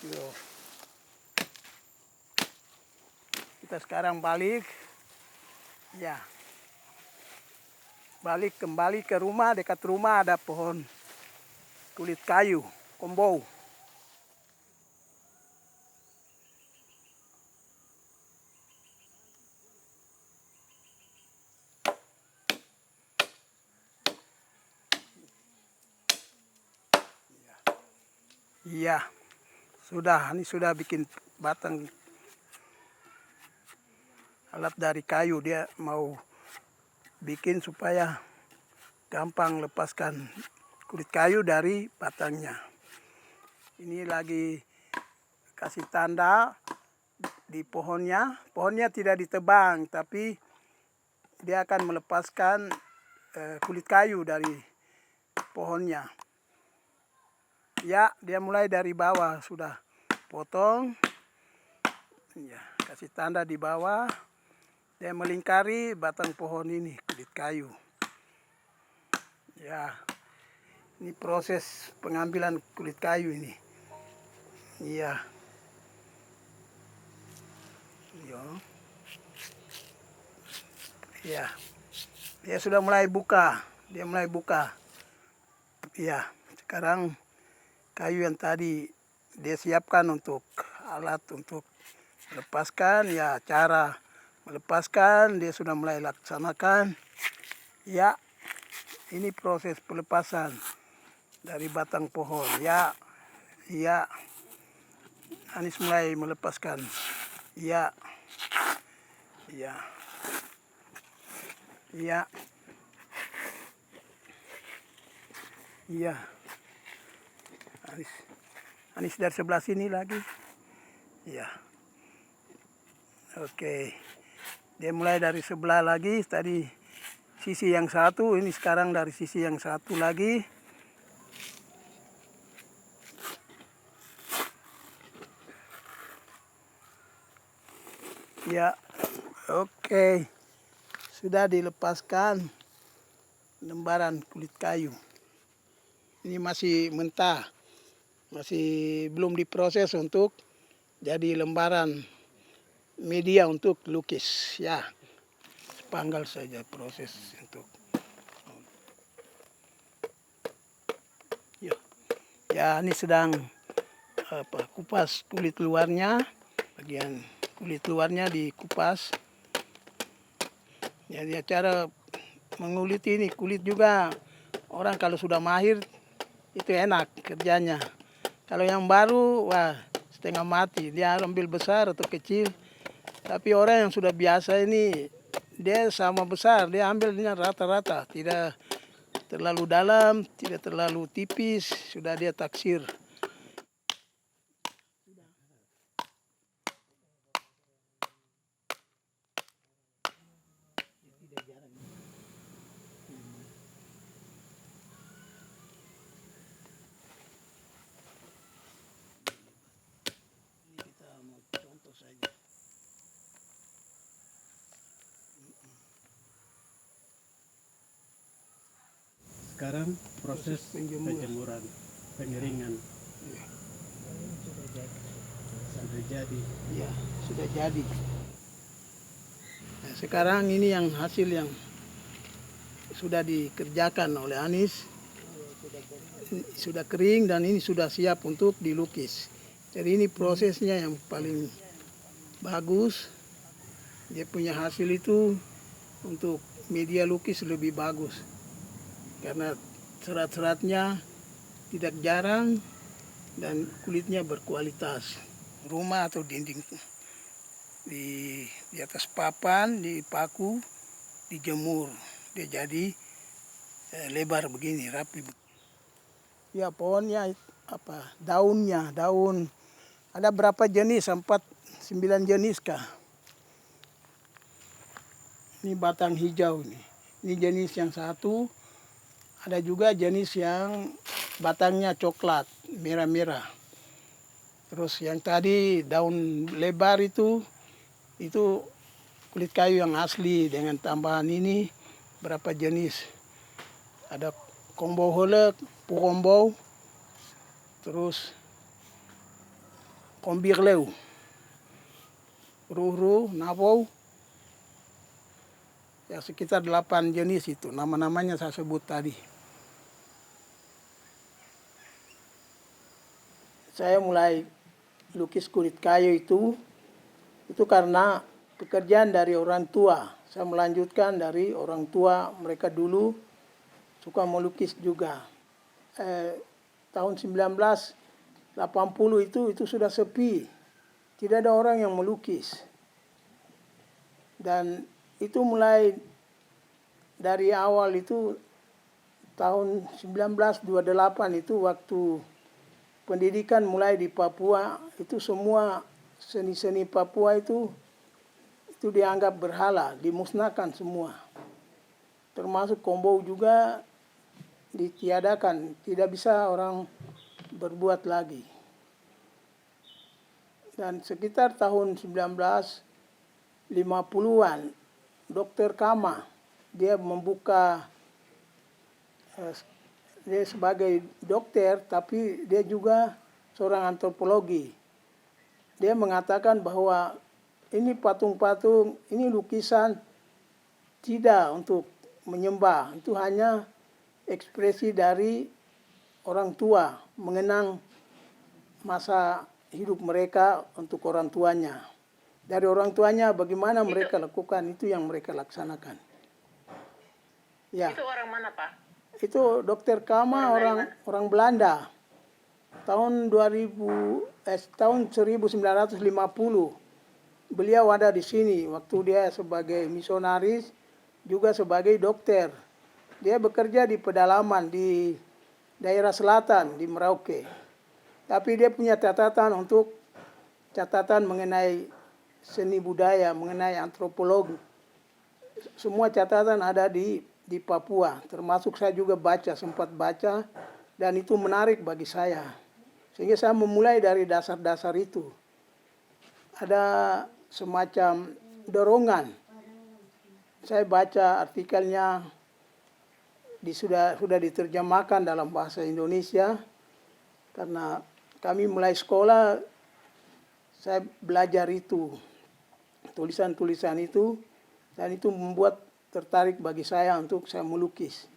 Yo. Kita sekarang balik. Ya. Balik kembali ke rumah. Dekat rumah ada pohon kulit kayu, kombou. Iya, ini sudah bikin batang alat dari kayu. Dia mau bikin supaya gampang lepaskan kulit kayu dari batangnya. Ini lagi kasih tanda di pohonnya. Pohonnya tidak ditebang, tapi dia akan melepaskan kulit kayu dari pohonnya. Ya, dia mulai dari bawah sudah potong. Ya, kasih tanda di bawah. Dia melingkari batang pohon ini, kulit kayu. Ya, ini proses pengambilan kulit kayu ini. Iya. Yo. Ya, dia sudah mulai buka. Iya, sekarang kayu yang tadi dia siapkan untuk alat untuk melepaskan. Ya, cara melepaskan dia sudah mulai laksanakan. Ya, ini proses pelepasan dari batang pohon. Ya, iya. Anis mulai melepaskan. Ya, iya, iya, iya. Anis dari sebelah sini lagi. Ya. Oke. Dia mulai dari sebelah lagi. Tadi sisi yang satu. Ini sekarang dari sisi yang satu lagi. Ya. Oke. Sudah dilepaskan lembaran kulit kayu. Ini masih mentah. Masih belum diproses untuk jadi lembaran media untuk lukis. Ya, sepanggal saja proses untuk. Ya, ini sedang kupas kulit luarnya. Bagian kulit luarnya dikupas. Jadi cara mengulit ini kulit juga orang kalau sudah mahir itu enak kerjanya. Kalau yang baru, wah setengah mati. Dia ambil besar atau kecil. Tapi orang yang sudah biasa ini, dia sama besar. Dia ambilnya rata-rata. Tidak terlalu dalam, tidak terlalu tipis. Sudah dia taksir. Sekarang proses penjemuran, pengeringan sudah jadi. Ya, sudah jadi. Nah, sekarang ini yang hasil yang sudah dikerjakan oleh Anis. Sudah kering dan ini sudah siap untuk dilukis. Jadi ini prosesnya yang paling bagus. Dia punya hasil itu untuk media lukis lebih bagus. Karena serat-seratnya tidak jarang dan kulitnya berkualitas. Rumah atau dinding di atas papan, dipaku, dijemur. Dia jadi lebar begini, rapi. Ya, pohonnya daunnya, daun ada berapa jenis? 9 jenis kah? Ini batang hijau ini. Ini jenis yang satu. Ada juga jenis yang batangnya coklat, merah-merah. Terus yang tadi daun lebar itu kulit kayu yang asli dengan tambahan ini berapa jenis. Ada kombou holek, pukombou, terus Kombirleu, Ruru, Nabou, ya sekitar 8 jenis itu. Nama-namanya saya sebut tadi. Saya mulai lukis kulit kayu itu karena pekerjaan dari orang tua. Saya melanjutkan dari orang tua, mereka dulu suka melukis juga. Tahun 1980 itu sudah sepi, tidak ada orang yang melukis. Dan itu mulai dari awal itu tahun 1928 itu waktu pendidikan mulai di Papua, itu semua seni-seni Papua itu dianggap berhala, dimusnahkan semua. Termasuk kombou juga ditiadakan, tidak bisa orang berbuat lagi. Dan sekitar tahun 1950-an, Dr. Kama, dia membuka, dia sebagai dokter, tapi dia juga seorang antropologi. Dia mengatakan bahwa ini patung-patung, ini lukisan tidak untuk menyembah. Itu hanya ekspresi dari orang tua, mengenang masa hidup mereka untuk orang tuanya. Dari orang tuanya bagaimana mereka lakukan, itu yang mereka laksanakan. Ya. Itu orang mana, Pak? Itu Dr. Kama orang Belanda. Tahun 1950 beliau ada di sini waktu dia sebagai misionaris juga sebagai dokter. Dia bekerja di pedalaman di daerah selatan di Merauke. Tapi dia punya catatan mengenai seni budaya, mengenai antropologi. Semua catatan ada di Papua, termasuk saya juga sempat baca, dan itu menarik bagi saya. Sehingga saya memulai dari dasar-dasar itu. Ada semacam dorongan. Saya baca artikelnya, sudah diterjemahkan dalam bahasa Indonesia, karena kami mulai sekolah, saya belajar itu, tulisan-tulisan itu, dan itu membuat tertarik bagi saya untuk saya melukis.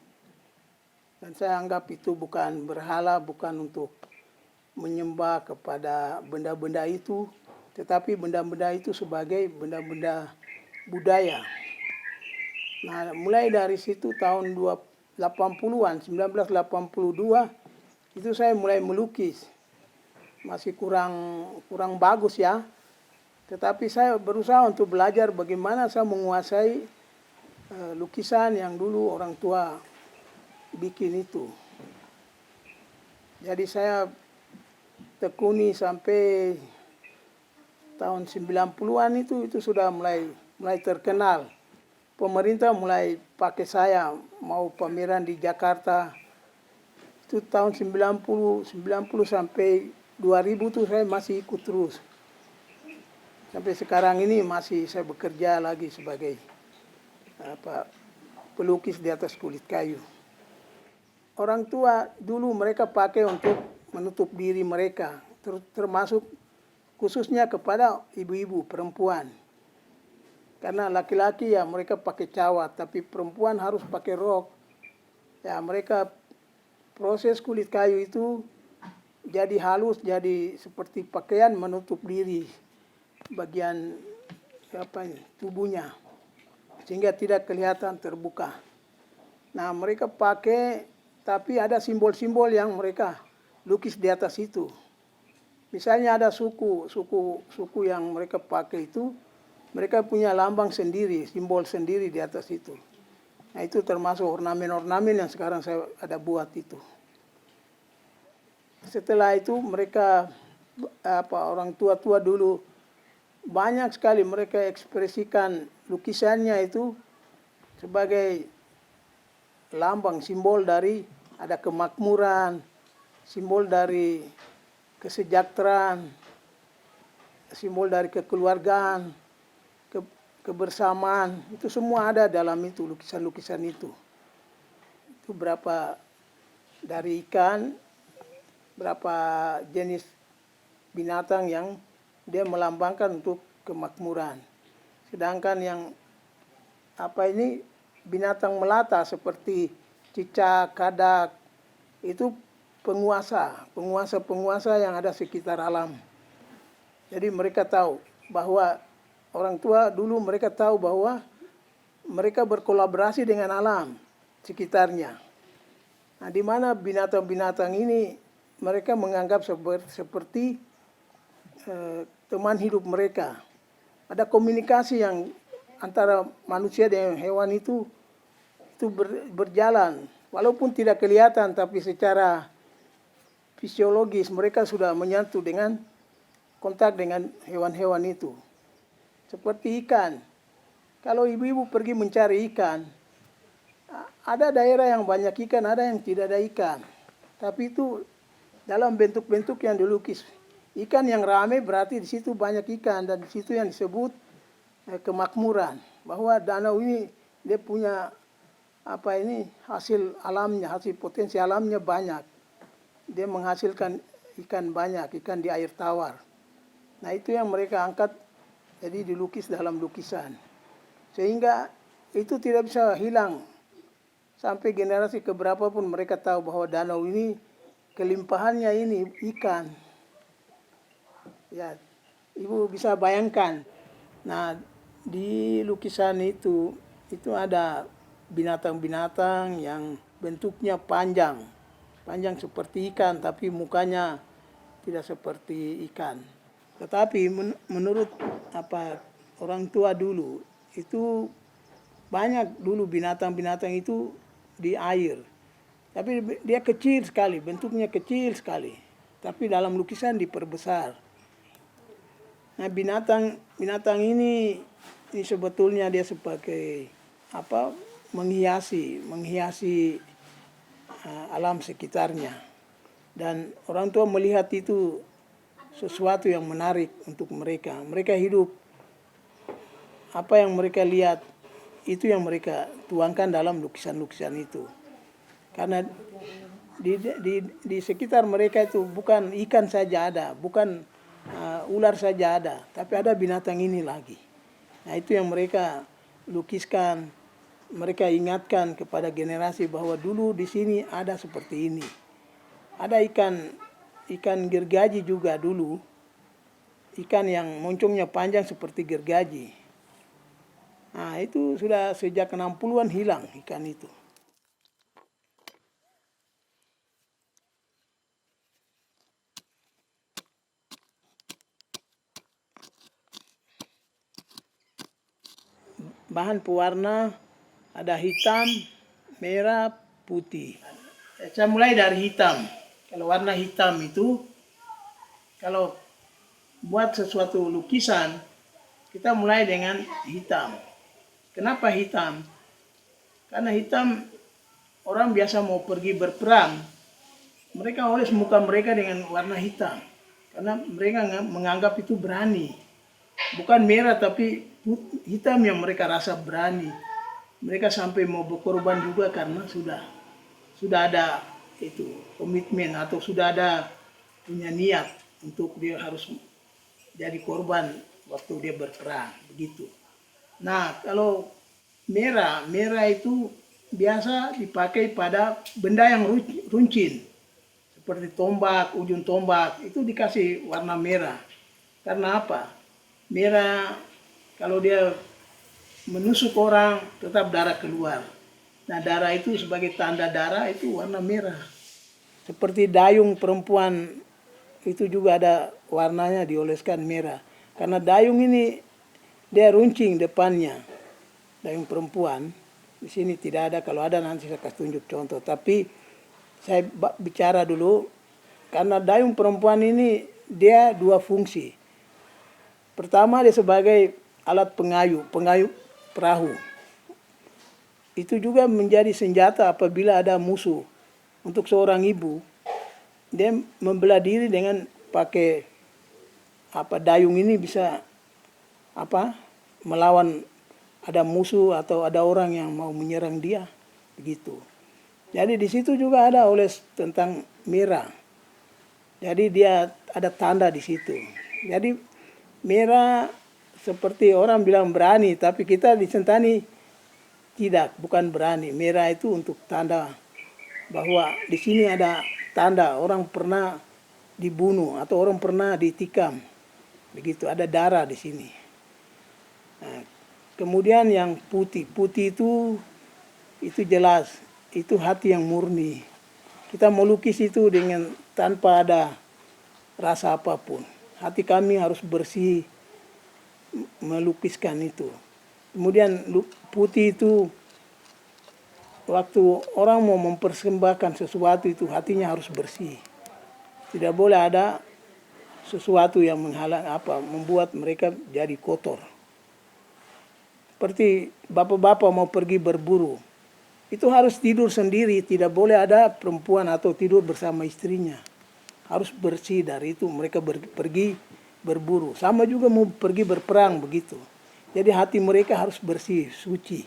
Dan saya anggap itu bukan berhala, bukan untuk menyembah kepada benda-benda itu, tetapi benda-benda itu sebagai benda-benda budaya. Nah, mulai dari situ tahun 80-an, 1982, itu saya mulai melukis. Masih kurang bagus ya, tetapi saya berusaha untuk belajar bagaimana saya menguasai lukisan yang dulu orang tua bikin itu. Jadi saya tekuni sampai tahun 90-an itu sudah mulai terkenal. Pemerintah mulai pakai saya, mau pameran di Jakarta. Itu tahun 90 sampai 2000 tuh saya masih ikut terus. Sampai sekarang ini masih saya bekerja lagi sebagai pelukis di atas kulit kayu. Orang tua dulu mereka pakai untuk menutup diri mereka, termasuk khususnya kepada ibu-ibu perempuan. Karena laki-laki ya mereka pakai cawat, tapi perempuan harus pakai rok. Ya mereka proses kulit kayu itu jadi halus, jadi seperti pakaian menutup diri bagian tubuhnya, sehingga tidak kelihatan terbuka. Nah mereka pakai, tapi ada simbol-simbol yang mereka lukis di atas itu. Misalnya ada suku yang mereka pakai itu, mereka punya lambang sendiri, simbol sendiri di atas itu. Nah itu termasuk ornamen-ornamen yang sekarang saya ada buat itu. Setelah itu mereka orang tua-tua dulu banyak sekali mereka ekspresikan lukisannya itu sebagai lambang, simbol dari ada kemakmuran, simbol dari kesejahteraan, simbol dari kekeluargaan, kebersamaan. Itu semua ada dalam itu, lukisan-lukisan itu. Itu berapa dari ikan, berapa jenis binatang yang dia melambangkan untuk kemakmuran. Sedangkan yang ini binatang melata seperti cicak, kadak, itu penguasa yang ada sekitar alam. Jadi mereka tahu bahwa orang tua dulu mereka tahu bahwa mereka berkolaborasi dengan alam sekitarnya. Nah, di mana binatang-binatang ini mereka menganggap seperti teman hidup mereka. Ada komunikasi yang antara manusia dan hewan itu berjalan. Walaupun tidak kelihatan, tapi secara fisiologis mereka sudah menyatu dengan kontak dengan hewan-hewan itu. Seperti ikan. Kalau ibu-ibu pergi mencari ikan, ada daerah yang banyak ikan, ada yang tidak ada ikan. Tapi itu dalam bentuk-bentuk yang dilukis. Ikan yang ramai berarti di situ banyak ikan, dan di situ yang disebut kemakmuran. Bahwa danau ini dia punya hasil alamnya, hasil potensi alamnya banyak. Dia menghasilkan ikan banyak, ikan di air tawar. Nah, itu yang mereka angkat jadi dilukis dalam lukisan. Sehingga itu tidak bisa hilang. Sampai generasi keberapa pun mereka tahu bahwa danau ini kelimpahannya ini ikan. Ya, ibu bisa bayangkan. Nah, di lukisan itu ada binatang-binatang yang bentuknya panjang seperti ikan, tapi mukanya tidak seperti ikan. Tetapi menurut orang tua dulu, itu banyak dulu binatang-binatang itu di air. Tapi dia kecil sekali, bentuknya kecil sekali. Tapi dalam lukisan diperbesar. Nah, binatang ini sebetulnya dia sebagai menghiasi alam sekitarnya. Dan orang tua melihat itu sesuatu yang menarik untuk mereka. Mereka hidup, apa yang mereka lihat itu yang mereka tuangkan dalam lukisan-lukisan itu. Karena di sekitar mereka itu bukan ikan saja ada, bukan ular saja ada, tapi ada binatang ini lagi. Nah, itu yang mereka lukiskan, mereka ingatkan kepada generasi bahwa dulu di sini ada seperti ini. Ada ikan gergaji juga dulu, ikan yang moncongnya panjang seperti gergaji. Nah, itu sudah sejak 60-an hilang ikan itu. Bahan pewarna ada hitam, merah, putih. Saya mulai dari hitam. Kalau warna hitam itu, kalau buat sesuatu lukisan, kita mulai dengan hitam. Kenapa hitam? Karena hitam, orang biasa mau pergi berperang, mereka oles muka mereka dengan warna hitam. Karena mereka menganggap itu berani. Bukan merah, tapi hitam yang mereka rasa berani. Mereka sampai mau berkorban juga karena sudah ada itu komitmen atau sudah ada punya niat untuk dia harus jadi korban waktu dia berperang, begitu. Nah, kalau merah itu biasa dipakai pada benda yang runcin, seperti tombak, ujung tombak, itu dikasih warna merah. Karena apa? Merah kalau dia menusuk orang tetap darah keluar. Nah, darah itu sebagai tanda darah itu warna merah. Seperti dayung perempuan itu juga ada warnanya dioleskan merah. Karena dayung ini dia runcing depannya. Dayung perempuan di sini tidak ada, kalau ada nanti saya kasih tunjuk contoh. Tapi saya bicara dulu karena dayung perempuan ini dia dua fungsi. Pertama, dia sebagai alat pengayuh perahu. Itu juga menjadi senjata apabila ada musuh. Untuk seorang ibu, dia membelah diri dengan pakai dayung ini bisa melawan ada musuh atau ada orang yang mau menyerang dia, begitu. Jadi di situ juga ada oles tentang merah. Jadi dia ada tanda di situ. Jadi merah seperti orang bilang berani, tapi kita di Sentani tidak, bukan berani. Merah itu untuk tanda bahwa di sini ada tanda orang pernah dibunuh atau orang pernah ditikam. Begitu, ada darah di sini. Nah, kemudian yang putih, putih itu jelas, itu hati yang murni. Kita mau lukis itu dengan tanpa ada rasa apapun. Hati kami harus bersih melukiskan itu. Kemudian putih itu waktu orang mau mempersembahkan sesuatu itu hatinya harus bersih. Tidak boleh ada sesuatu yang menghalang membuat mereka jadi kotor. Seperti bapak-bapak mau pergi berburu, itu harus tidur sendiri, tidak boleh ada perempuan atau tidur bersama istrinya. Harus bersih dari itu, mereka pergi berburu. Sama juga mau pergi berperang begitu. Jadi hati mereka harus bersih, suci.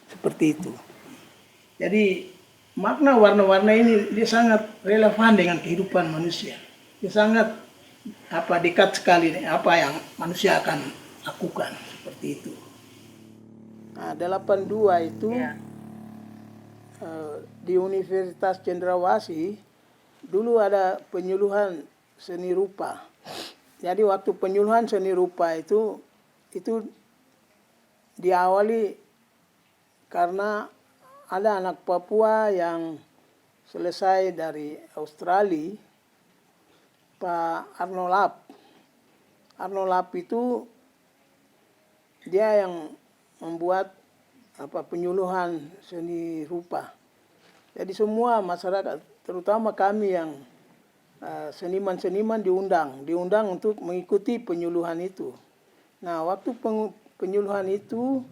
Seperti itu. Jadi makna warna-warna ini dia sangat relevan dengan kehidupan manusia. Dia sangat dekat sekali dengan apa yang manusia akan lakukan. Seperti itu. Nah, 82 itu di Universitas Cendrawasih dulu ada penyuluhan seni rupa. Jadi waktu penyuluhan seni rupa itu diawali karena ada anak Papua yang selesai dari Australia, Pak Arnolap. Arnolap itu dia yang membuat penyuluhan seni rupa. Jadi semua masyarakat, terutama kami yang seniman-seniman diundang untuk mengikuti penyuluhan itu. Nah, waktu penyuluhan itu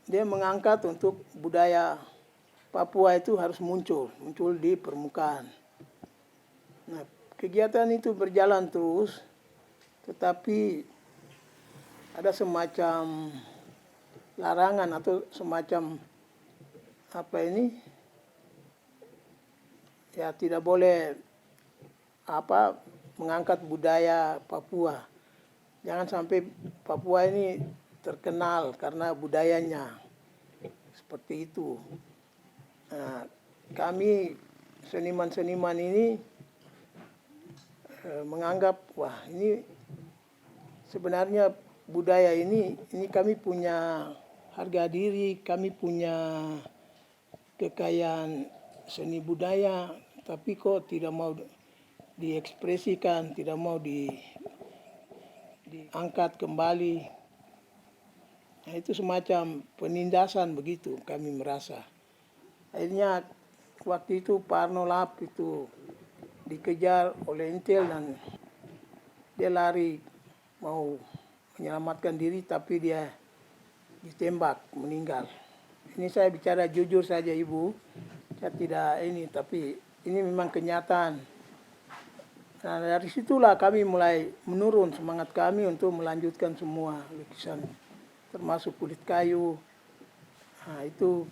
dia mengangkat untuk budaya Papua itu harus muncul di permukaan. Nah, kegiatan itu berjalan terus, tetapi ada semacam larangan atau semacam tidak boleh mengangkat budaya Papua. Jangan sampai Papua ini terkenal karena budayanya seperti itu. Nah, kami seniman-seniman ini menganggap ini sebenarnya budaya ini kami punya harga diri, kami punya kekayaan seni budaya, tapi kok tidak mau diekspresikan, tidak mau diangkat kembali. Nah, itu semacam penindasan begitu kami merasa. Akhirnya waktu itu Pak Arnolap itu dikejar oleh Intel dan dia lari mau menyelamatkan diri, tapi dia ditembak meninggal. Ini saya bicara jujur saja Ibu, saya tidak tapi ini memang kenyataan. Nah, dari situlah kami mulai menurun semangat kami untuk melanjutkan semua lukisan, termasuk kulit kayu. Nah, itu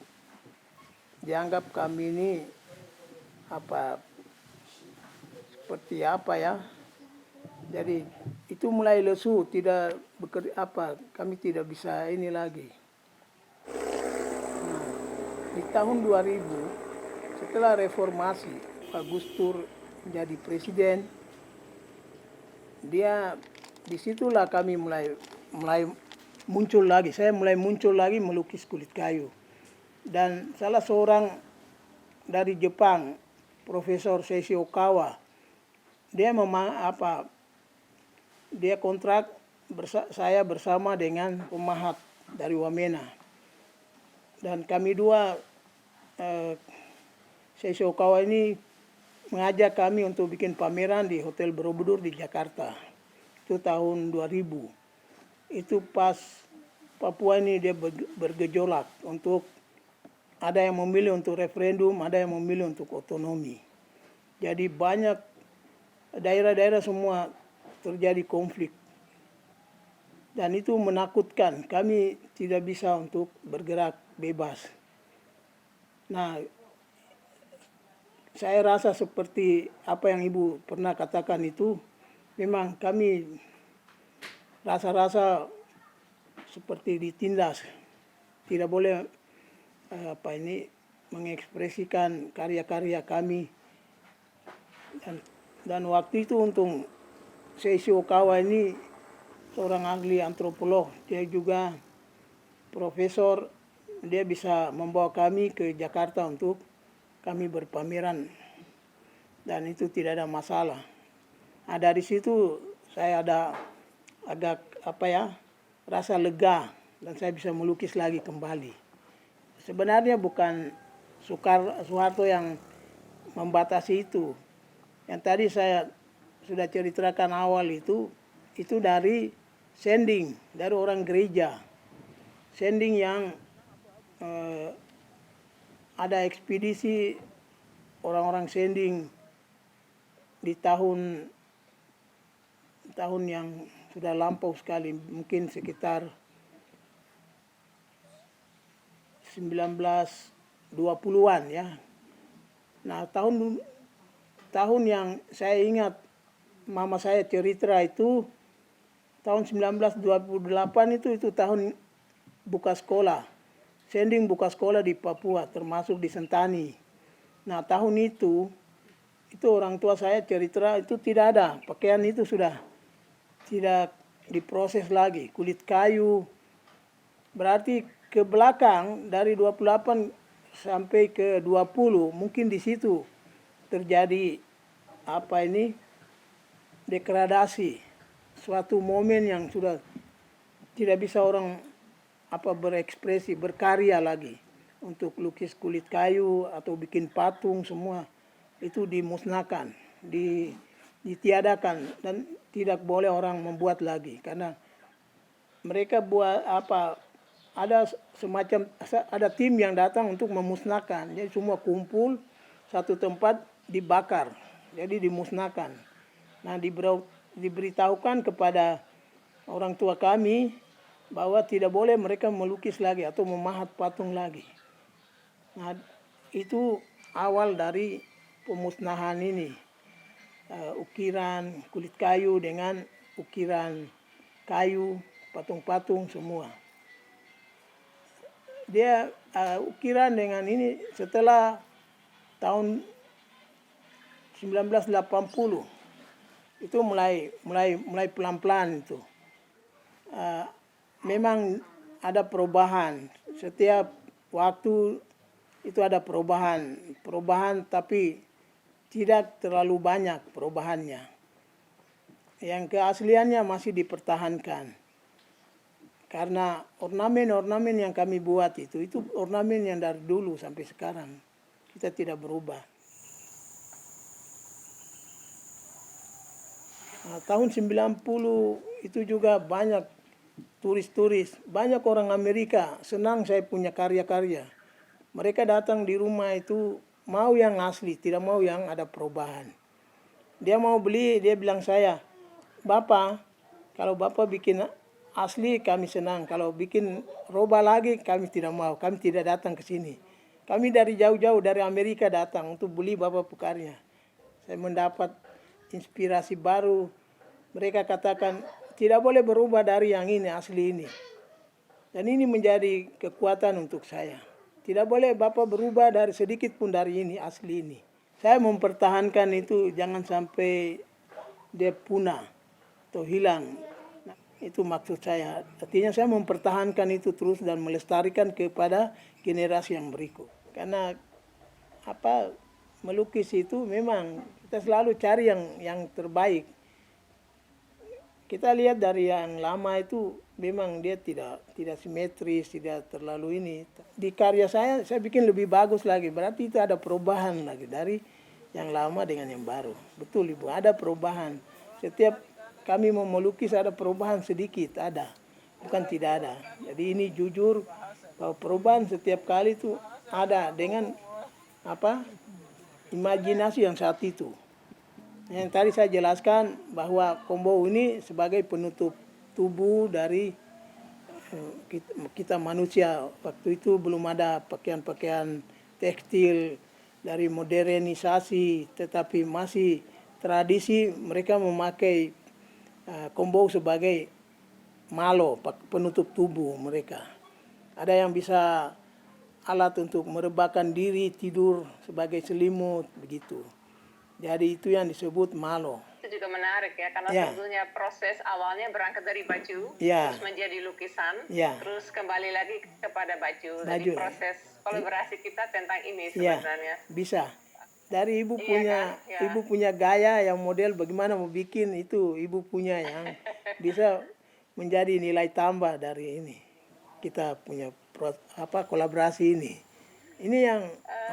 dianggap kami ini seperti jadi itu mulai lesu, tidak bekerja kami tidak bisa ini lagi. Nah, di tahun 2000 setelah reformasi Pak Gus Dur menjadi presiden, disitulah kami mulai muncul lagi. Saya mulai muncul lagi melukis kulit kayu. Dan salah seorang dari Jepang, Profesor Seishi Okawa, dia dia kontrak saya bersama dengan pemahat dari Wamena. Dan kami dua, Seishi Okawa ini mengajak kami untuk bikin pameran di Hotel Borobudur di Jakarta. Itu tahun 2000. Itu pas Papua ini dia bergejolak untuk ada yang memilih untuk referendum, ada yang memilih untuk otonomi. Jadi banyak daerah-daerah semua terjadi konflik. Dan itu menakutkan. Kami tidak bisa untuk bergerak bebas. Nah, saya rasa seperti apa yang Ibu pernah katakan itu, memang kami rasa-rasa seperti ditindas. Tidak boleh mengekspresikan karya-karya kami. Dan waktu itu untuk Seisi Okawa ini seorang ahli antropolog, dia juga profesor, dia bisa membawa kami ke Jakarta untuk kami berpameran dan itu tidak ada masalah. Nah, dari situ saya ada agak rasa lega dan saya bisa melukis lagi kembali. Sebenarnya bukan Soeharto yang membatasi itu. Yang tadi saya sudah ceritakan awal itu dari sending, dari orang gereja. Sending yang ada ekspedisi orang-orang sending di tahun yang sudah lampau sekali, mungkin sekitar 1920-an ya. Nah, tahun yang saya ingat mama saya cerita itu tahun 1928 itu tahun buka sekolah. Sending buka sekolah di Papua, termasuk di Sentani. Nah, tahun itu orang tua saya cerita itu tidak ada. Pakaian itu sudah tidak diproses lagi. Kulit kayu. Berarti ke belakang dari 28 sampai ke 20 mungkin di situ terjadi degradasi. Suatu momen yang sudah tidak bisa orang berekspresi, berkarya lagi untuk lukis kulit kayu atau bikin patung, semua itu dimusnahkan, ditiadakan dan tidak boleh orang membuat lagi karena mereka buat ada tim yang datang untuk memusnahkan. Jadi semua kumpul satu tempat dibakar, jadi dimusnahkan. Nah, diberitahukan kepada orang tua kami bahwa tidak boleh mereka melukis lagi atau memahat patung lagi. Nah, itu awal dari pemusnahan ini. Ukiran kulit kayu dengan ukiran kayu, patung-patung semua. Dia ukiran dengan ini setelah tahun 1980 itu mulai pelan-pelan itu. Memang ada perubahan. Setiap waktu itu ada perubahan tapi tidak terlalu banyak perubahannya. Yang keasliannya masih dipertahankan. Karena ornamen-ornamen yang kami buat itu ornamen yang dari dulu sampai sekarang. Kita tidak berubah. Nah, tahun 90 itu juga banyak turis-turis, banyak orang Amerika senang saya punya karya-karya. Mereka datang di rumah itu mau yang asli, tidak mau yang ada perubahan. Dia mau beli, dia bilang saya, "Bapak, kalau Bapak bikin asli kami senang, kalau bikin roba lagi kami tidak mau, kami tidak datang ke sini. Kami dari jauh-jauh dari Amerika datang untuk beli Bapak karya." Saya mendapat inspirasi baru. Mereka katakan tidak boleh berubah dari yang ini, asli ini. Dan ini menjadi kekuatan untuk saya. Tidak boleh Bapak berubah dari sedikit pun dari ini, asli ini. Saya mempertahankan itu jangan sampai dia punah atau hilang. Nah, itu maksud saya. Artinya saya mempertahankan itu terus dan melestarikan kepada generasi yang berikut. Karena melukis itu memang kita selalu cari yang terbaik. Kita lihat dari yang lama itu memang dia tidak simetris, tidak terlalu ini. Di karya saya bikin lebih bagus lagi. Berarti itu ada perubahan lagi dari yang lama dengan yang baru. Betul Ibu, ada perubahan. Setiap kami mau melukis ada perubahan sedikit, ada. Bukan tidak ada. Jadi ini jujur bahwa perubahan setiap kali itu ada dengan imajinasi yang saat itu. Yang tadi saya jelaskan bahwa kombou ini sebagai penutup tubuh dari kita manusia. Waktu itu belum ada pakaian-pakaian tekstil dari modernisasi, tetapi masih tradisi mereka memakai kombou sebagai malo, penutup tubuh mereka. Ada yang bisa alat untuk merebahkan diri, tidur sebagai selimut, begitu. Jadi itu yang disebut malo. Itu juga menarik ya, karena Ya. sebetulnya proses awalnya berangkat dari baju, Ya. terus menjadi lukisan, Ya. terus kembali lagi kepada baju. Jadi Baju. proses kolaborasi kita tentang ini Ya, sebenarnya. bisa. Dari ibu Iya punya, kan? Ya. ibu punya gaya yang model bagaimana mau bikin itu ibu punya yang bisa menjadi nilai tambah dari ini. Kita punya kolaborasi ini. Ini yang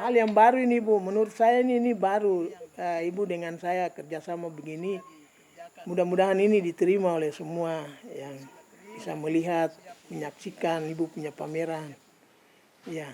hal yang baru ini Bu. Menurut saya ini baru. Ibu dengan saya kerjasama begini. Mudah-mudahan ini diterima oleh semua yang bisa melihat, menyaksikan ibu punya pameran. Ya.